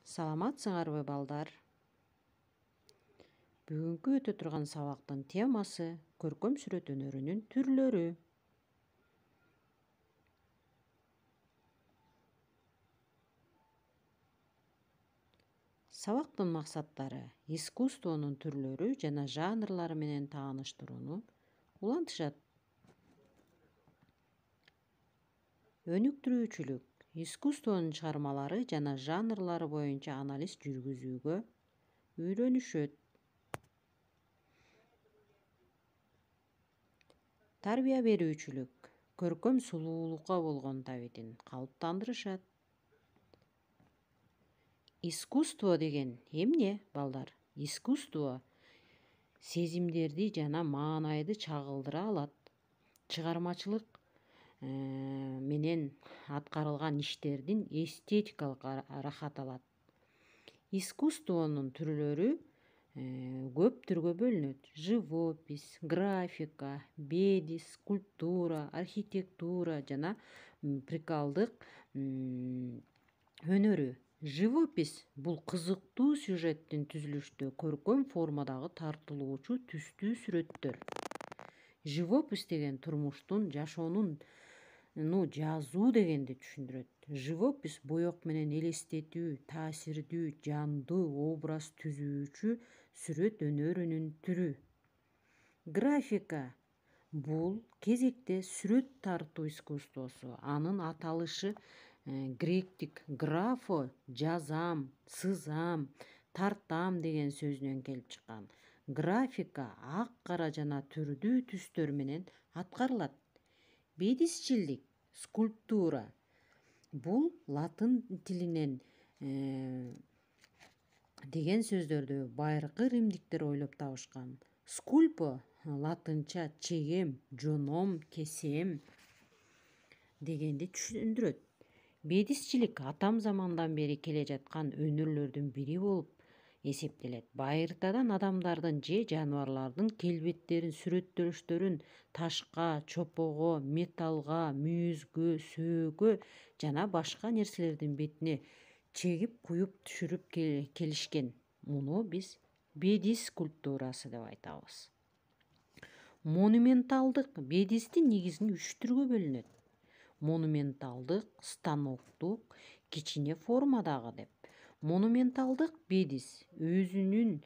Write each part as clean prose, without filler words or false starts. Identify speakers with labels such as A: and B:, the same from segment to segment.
A: Саламатсыңарбы балдар? Бүгүнкү өтө турган сабактын темасы көркөм сүрөт өнөрүнүн түрлөрү. Сабактын максаттары искусствонун түрлөрү жана жанрлары менен тааныштырууну улантышат. Өнүктүрүүчүлүк искусствонун чыгармалары жана жанрлары боюнча анализ жүргүзүүгө үйрөнүшөт. Тарбия берүүчүлүк көркөм сулуулукка болгон табитин калыптандырышат. Искусство деген эмне, балдар? Искусство сезимдерди жана маанайды чагылдыра алат. Чыгармачылык менен аткарылган иштердин эстетикалык рахат алат. Искусствонун түрлөрү көп түргө бөлүнөт. Живопись, графика, бедис, скульптура, архитектура жана прикалдык өнөрү. Живопись бул кызыктуу сюжеттин түзүлүштө көркөм формадагы тартылуучу түстүү сүрөттөр. Живопись деген турмуштун, жашоонун жазуу дегенди түшүндүрөт. Живопись боек менен элестетүү, таасирдүү, жандуу образ түзүүчү сүрөт өнөрүнүн түрү. Графика бул кезекте сүрөт тартуу искусствосу. Анын аталышы гректик графо жазам, сызам, тартам деген сөзүнөн келип чыккан. Графика ак кара жана түрдүү түстөр менен аткарылат. Бедисчилдик, скульптура бул латын тилинен деген сөздөрдү байыркы римдиктер ойлоп табышкан. Скульпо латынча чегем, жоном, кесем дегенди түшүндүрөт. Бедисчилик атам замандан бери келе жаткан өнөрлөрдүн бири болуп эсептелет. Байыртадан адамдардын же жаныбарлардын келбеттерин, сүрөттөлүштөрүн ташка, чопого, металлга, мүйүзгө, сөөгө жана башка нерселердин бетине чегип куюп түшүрүп келишкен. Муну биз бедис скульптурасы деп айтабыз. Монументалдык бедистин негизинен 3 түргө бөлүнөт. Монументалдык, станоктук, кичине формадагы деп. Монументалдык бедис өзүнүн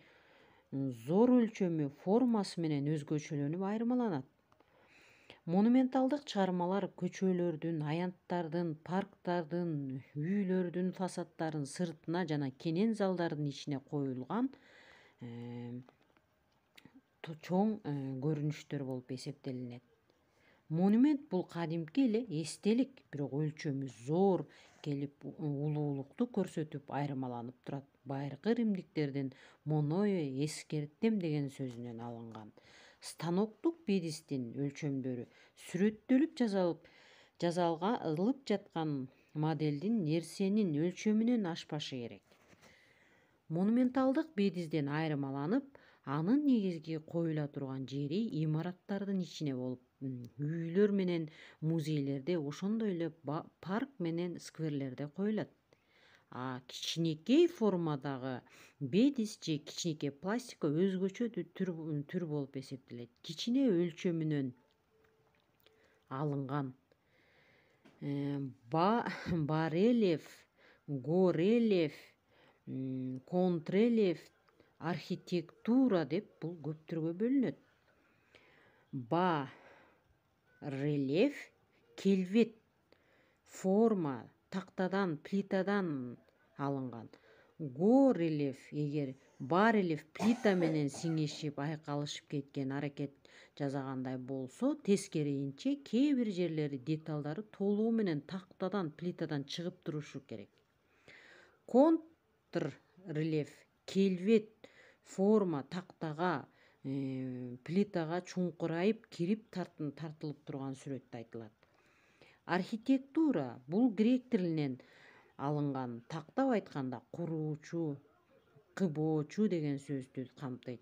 A: зор өлчөмү, формасы менен өзгөчөлөнүп айырмаланат. Монументалдык чыгармалар көчөлөрдүн, аянттардын, парктардын, үйлөрдүн фасаддарын сыртына жана кенен залдардын ичине коюлган чоң көрүнүштөр болуп эсептелинет. Монумент бул кадимки эле эстелик, бирок өлчөмү зор келип улуулукту көрсөтүп айырмаланып турат. Байыркы римдиктердин моное эскертем деген сөзүнөн алынган. Станоктук бедистин өлчөмдөрү сүрөттөлүп жасалып жаткан моделдин нерсенин өлчөмүнөн ашпашы керек. Монументалдык бедистен айырмаланып, анын негизги коюла турган жери имараттардын ичине болуп, үйлөр менен музейлерде, ошондой эле парк менен скверлерде коюлат. Кичинекей формадагы бедис же кичинекей пластика өзгөчө түр болуп эсептелет. Кичине өлчөмүнөн алынган барельеф, горельеф, контррельеф, архитектура деп бул көп түргө бөлүнөт. Рельеф келбет, форма, тактадан, плитадан алынган. Горельеф эгер барельеф плита менен сиңишип, айкалышып кеткен аракет жасагандай болсо, тескерисинче кээ бир жерлери деталдары толугу менен тактадан, плитадан чыгып турушу керек. Контррельеф келбет, форма тактага, плитага чуңкурайып кирип тартылып турган сүрөттө айтылат. Архитектура бул грек тилинен алынган, тактап айтканда куруучу, кыбоочу деген сөздү камтыйт.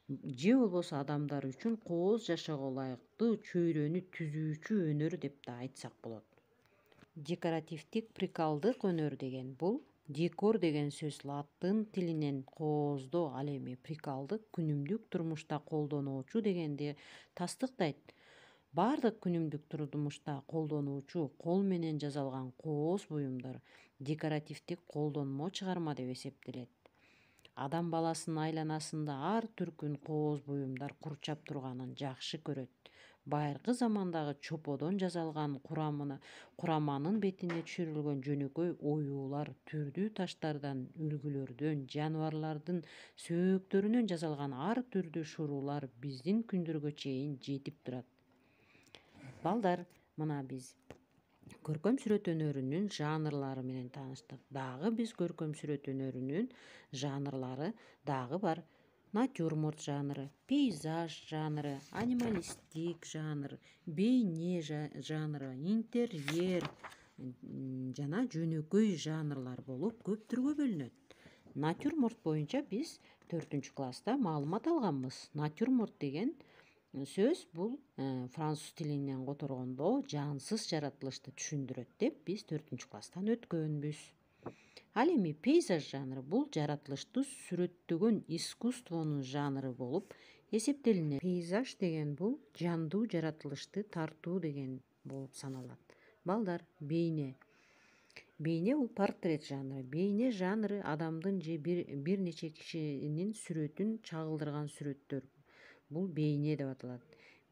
A: Же болбосо адамдар үчүн кооз жашоого ылайыктуу чөйрөнү түзүүчү өнөр деп да айтсак болот. Декоративдик прикалдык өнөр деген бул Декор деген сөз латын тилинен кооздоо, ал эми прикалдык, күнүмдүк турмушта колдонуучу дегенди тастыктайт. Бардык күнүмдүк турмушта колдонуучу кол менен жасалган кооз буюмдар декоративдик колдонмо чыгарма деп эсептелет. Адам баласынын айланасында ар түркүн кооз буюмдар курчап турганын жакшы көрөт. Байыркы замандагы чоподон жасалган кураманын бетине түшүрүлгөн жөнөкөй оюулар түрдүү таштардан, үлгүлөрдөн, жаныбарлардын сөөктөрүнөн жасалган ар түрдүү шуруулар биздин күндөргө чейин жетип турат. Балдар, мына биз көркөм сүрөт өнөрүнүн жанрлары менен тааныштык. Дагы биз көркөм сүрөт өнөрүнүн жанрлары дагы бар. Натюрморт жанры, пейзаж жанры, анималистик жанр, бейне жанры, интерьер жана жөнөкөй жанрлар болуп көп түргө бөлүнөт. Натюрморт боюнча биз 4-класста маалымат алганбыз. Натюрморт деген сөз бул француз тилинен которгондо жансыз жаратылышты түшүндүрөт деп биз 4-класстан өткөнбүз. Ал эми пейзаж жанры бул жаратылышты сүрөттөгөн искусствонун жанры болуп эсептелинет. Пейзаж деген бул жандуу жаратылышты тартуу деген болуп саналат. Балдар, бейне бул портрет жанры. Бейне жанры адамдын же бир нече кишинин сүрөтүн чагылдырган сүрөттөр. Бул бейне деп аталат.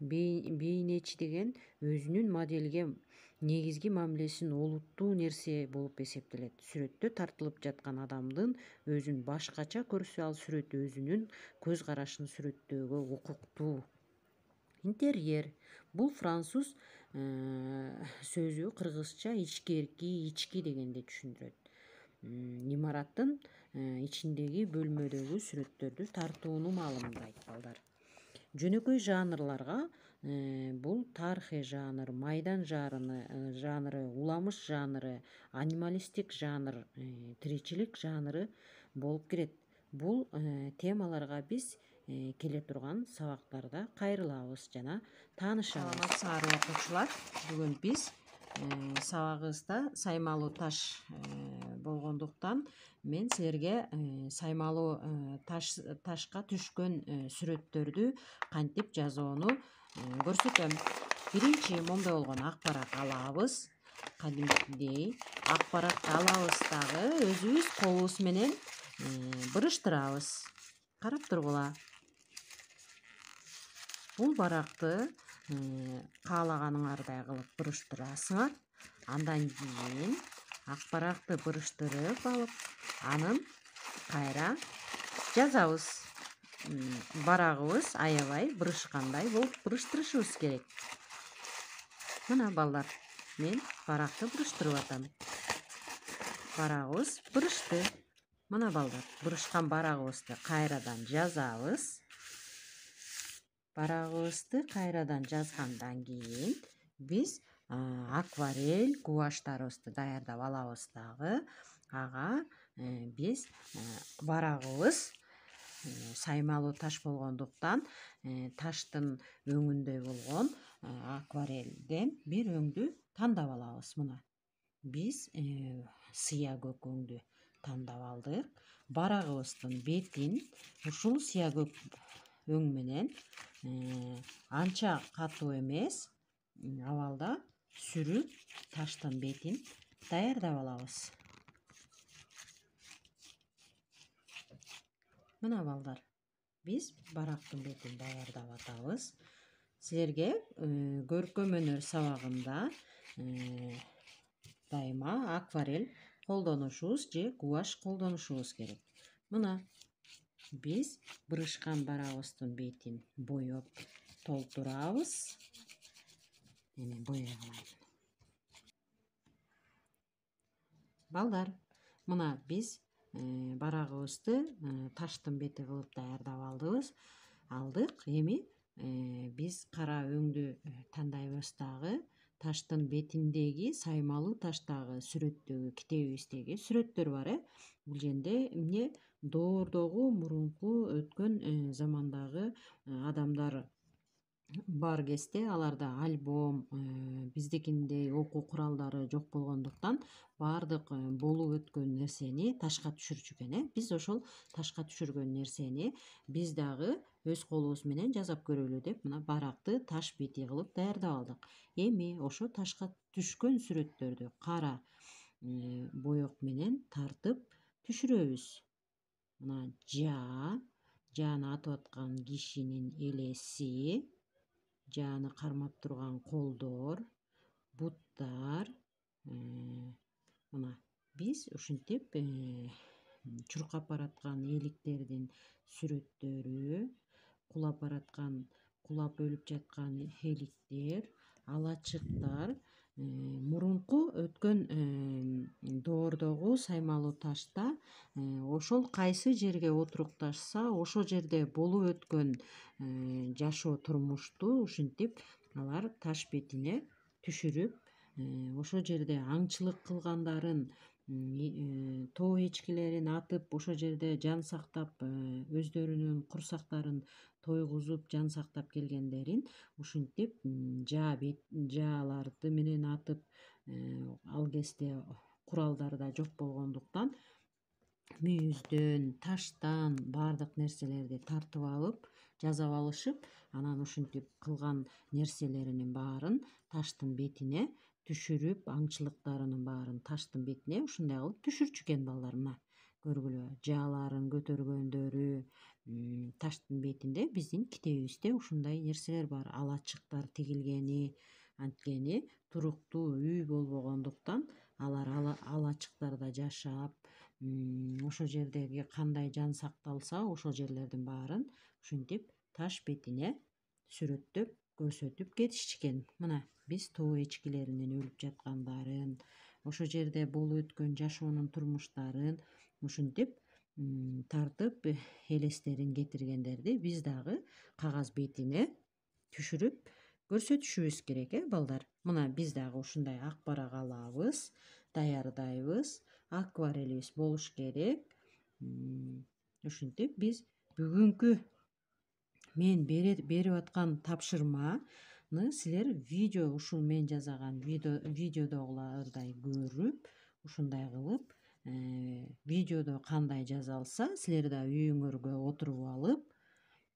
A: Бейнечи деген өзүнүн моделге негизги мамилесин олуттуу нерсе болуп эсептелет. Сүрөттө тартылып жаткан адамдын өзүн башкача көрсө, ал сүрөт өзүнүн көз карашын сүрөттөөгө укуктуу. Интерьер бул француз сөзү кыргызча ичкерки, ички дегенди түшүндүрөт. Имараттын ичиндеги бөлмөдөгү сүрөттөрдү тартууну маалымдайт, балдар. Жөнөкөй жанрларга бул тарыхый жанр, майдан жанры, уламыш жанры, анималистик жанр, тиричилик жанры болуп кирет. Бул темаларга биз келе турган сабактарда кайрылабыз жана таанышабыз. Саламатсыңарбы окуучулар? Бүгүн биз сабагыбызда саймалуу таш болгондуктан мен силерге саймалуу ташка түшкөн сүрөттөрдү кантип жазууну көрсөтөм. Биринчи момундай болгон ак барак алабыз. Кадимкидей ак баракты алабыз дагы өзүбүз колубуз менен бырыштырабыз. Карап тургула. Бул баракты каалаганыңардай кылып бырыштырасыңар. Андан кийин ак баракты бырыштырып алып, анын кайра жазабыз. Барагыбыз аябай бырышкандай болуп бырыштырышыбыз керек. Мына балдар, мен баракты бырыштырып атам. Барагыбыз бырышты. Мына балдар, бырышкан барагыбызды кайрадан жазабыз. Барагыбызды кайрадан жазгандан кийин биз акварель гуашьтарыбызды даярдап алабыз дагы. Ага биз барагыбыз саймалуу таш болгондуктан таштын өңүндөй болгон акварелден бир өңдү тандап алабыз. Мына биз сыя көк өңдү тандап алдык. Барагыбыздын бетин ушул сыя көк өң менен анча катуу эмес абалда сүрүп таштын бетин даярдап алабыз. Мына балдар, биз барактын бетин даярдап атабыз. Силерге көркөм өнөр сабагында дайыма акварель колдонушубуз же гуашь колдонушубуз керек. Мына биз бырышкан барагыбыздын бетин боеп толтурабыз. Эми боей алайын. Балдар, мына биз барагыбызды таштын бети кылып даярдап алдык. Эми биз кара өңдү тандайбыз дагы. Таштын бетиндеги саймалуу таштагы сүрөттөгү китебибиздеги сүрөттөр бар. Бул жерде эмне доордогу мурунку өткөн замандагы адамдар бар кезде аларда альбом, биздикиндей окуу куралдары жок болгондуктан баардык болуп өткөн нерсени ташка түшүрчү экен. Биз ошол ташка түшүргөн нерсени биз дагы өз колубуз менен жасап көрөлү деп мына баракты таш бети кылып даярдап алдык. Эми ошо ташка түшкөн сүрөттөрдү кара боек менен тартып түшүрөбүз. Мына жааны атып аткан кишинин элеси, жааны кармап турган колдор, буттар. Мына биз ушинтип чуркап бараткан эликтердин сүрөттөрү, кулап өлүп жаткан эликтер, алачыктар, мурунку өткөн доордогу саймалуу ташта ошол кайсы жерге отурукташса ошол жерде болуп өткөн жашоо турмушту ушинтип алар таш бетине түшүрүп, ошол жерде аңчылык кылгандарын, тоо эчкилерин атып ошол жерде жан сактап, өздөрүнүн курсактарын тойгузуп жан сактап келгендерин ушинтип жааларды менен атып, ал кезде куралдар да жок болгондуктан мүйүздөн, таштан баардык нерселерди тартып алып жасап алышып, анан ушинтип кылган нерселеринин баарын таштын бетине түшүрүп, аңчылыктарынын баарын таштын бетине ушундай кылып түшүрчү экен балдар. Мына көргүлө, жааларын көтөргөндөрү таштын бетинде биздин китебибизде ушундай нерселер бар. Алачыктар тигилгени, анткени туруктуу үй болбогондуктан алар алачыктарда жашап, ошол жердеги кандай жан сакталса ошол жерлердин баарын ушинтип таш бетине сүрөттөп көрсөтүп кетишчү. Мына биз тоо эчкилеринин өлүп жаткандарын, ошол жерде болуп өткөн жашоонун турмуштарын ушинтип тартып элестерин кетиргендерди биз дагы кагаз бетине түшүрүп көрсөтүшүбүз керек, балдар. Мына биз дагы ушундай ак барак алабыз, даярдайбыз. Акварелибиз болуш керек. Ушинтип биз бүгүнкү мен берип аткан тапшырманы силер видео, ушул мен жасаган видеодогулардай көрүп, ушундай кылып видеодо кандай жасалса силер да үйүңөргө отуруп алып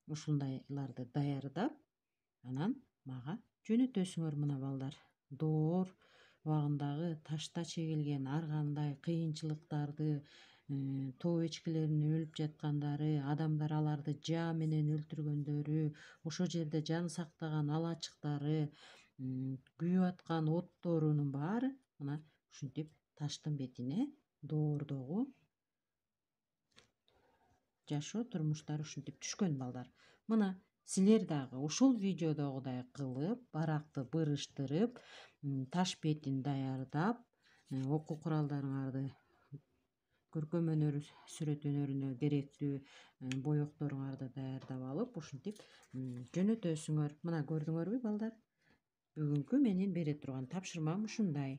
A: ушундайларды даярдап анан мага жөнөтөсүңөр. Мына балдар, доор убагындагы ташта чегилген ар кандай кыйынчылыктарды, тоо эчкилеринин өлүп жаткандары, адамдар аларды жаа менен өлтүргөндөрү, ошол жерде жан сактаган алачыктары, күйүп аткан отторунун баары мына ушинтип таштын бетине доордогу жашоо турмуштары ушинтип түшкөн, балдар. Мына силер дагы ушул видеодогудай кылып, баракты бырыштырып, таш бетин даярдап, окуу куралдарыңарды, көркөм өнөр сүрөт өнөрүнө керектүү боекторуңарды даярдап алып, ушинтип жөнөтөсүңөр. Мына көрдүңөрбү, балдар? Бүгүнкү менин бере турган тапшырмам ушундай.